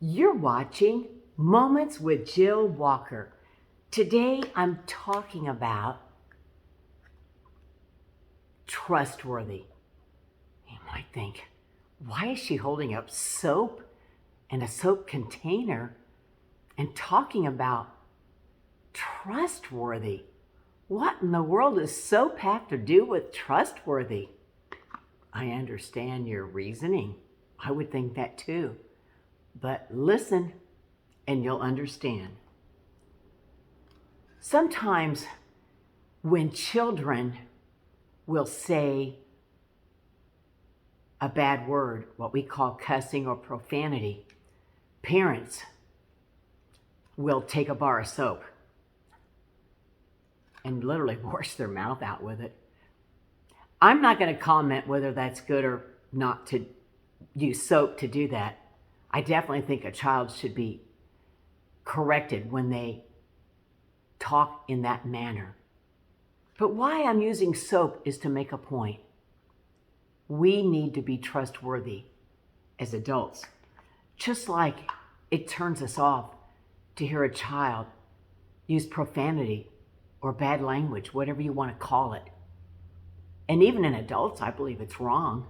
You're watching Moments with Jill Walker. Today I'm talking about trustworthy. You might think, why is she holding up soap and a soap container and talking about trustworthy? What in the world does soap have to do with trustworthy? I understand your reasoning. I would think that too. But listen and you'll understand. Sometimes when children will say a bad word, what we call cussing or profanity, parents will take a bar of soap and literally wash their mouth out with it. I'm not going to comment whether that's good or not to use soap to do that. I definitely think a child should be corrected when they talk in that manner. But why I'm using soap is to make a point. We need to be trustworthy as adults. Just like it turns us off to hear a child use profanity or bad language, whatever you want to call it. And even in adults, I believe it's wrong.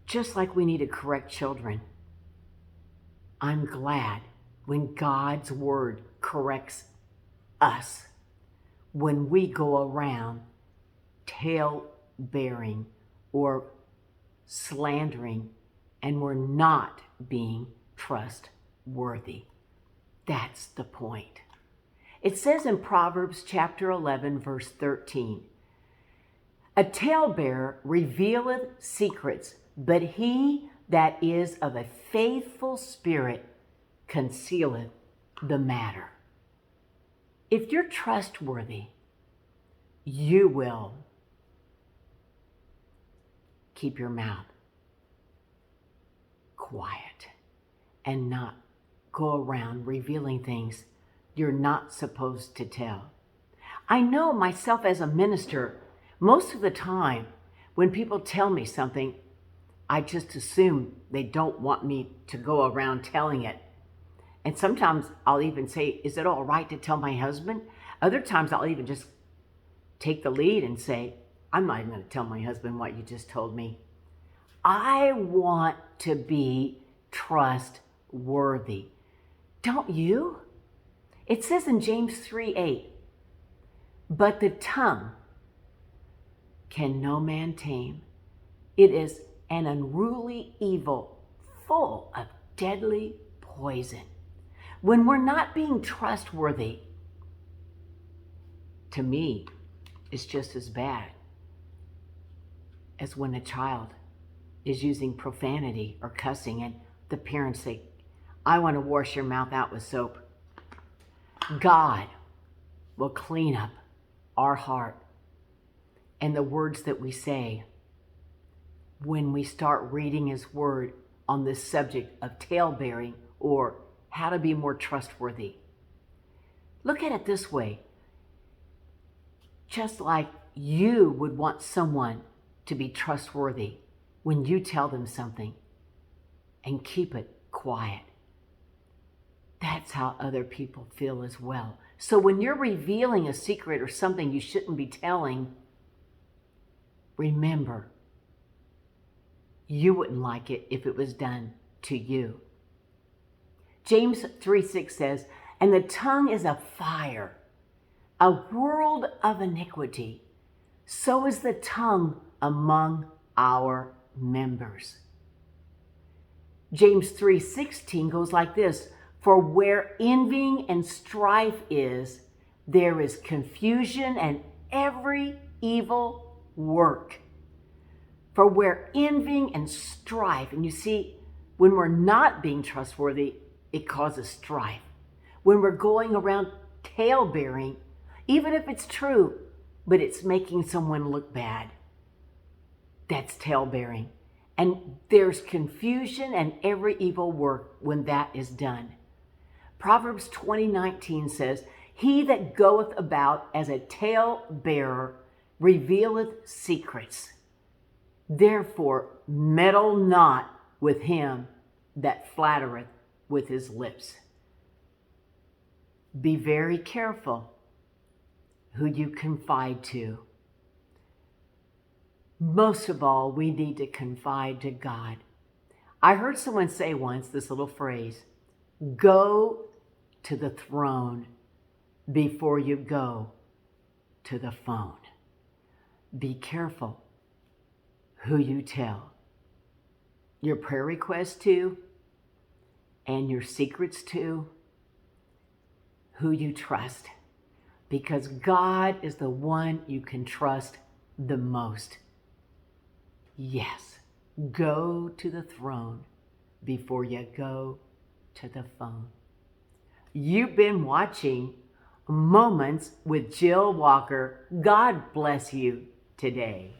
Just like we need to correct children, I'm glad when God's word corrects us, when we go around tale-bearing or slandering and we're not being trustworthy. That's the point. It says in Proverbs chapter 11, verse 13, "A talebearer revealeth secrets, but he that is of a faithful spirit concealeth the matter." If you're trustworthy, you will keep your mouth quiet and not go around revealing things you're not supposed to tell. I know myself as a minister, most of the time when people tell me something, I just assume they don't want me to go around telling it. And sometimes I'll even say, is it all right to tell my husband? Other times I'll even just take the lead and say, I'm not even going to tell my husband what you just told me. I want to be trustworthy. Don't you? It says in James 3:8, "But the tongue can no man tame. It is an unruly evil, full of deadly poison." When we're not being trustworthy, to me, it's just as bad as when a child is using profanity or cussing and the parents say, I want to wash your mouth out with soap. God will clean up our heart and the words that we say when we start reading His Word on this subject of talebearing or how to be more trustworthy. Look at it this way. Just like you would want someone to be trustworthy when you tell them something and keep it quiet. That's how other people feel as well. So when you're revealing a secret or something you shouldn't be telling, remember, you wouldn't like it if it was done to you. James 3:6 says, "And the tongue is a fire, a world of iniquity. So is the tongue among our members." James 3:16 goes like this, "For where envying and strife is, there is confusion and every evil work." For where envying and strife, and you see, when we're not being trustworthy, it causes strife. When we're going around tale-bearing, even if it's true, but it's making someone look bad, that's tale-bearing. And there's confusion and every evil work when that is done. Proverbs 20:19 says, "He that goeth about as a tale-bearer revealeth secrets. Therefore, meddle not with him that flattereth with his lips. Be very careful who you confide to. Most of all, we need to confide to God. I heard someone say once this little phrase, go to the throne before you go to the phone. Be careful who you tell your prayer requests to and your secrets to, who you trust, because God is the one you can trust the most. Yes, go to the throne before you go to the phone. You've been watching Moments with Jill Walker. God bless you today.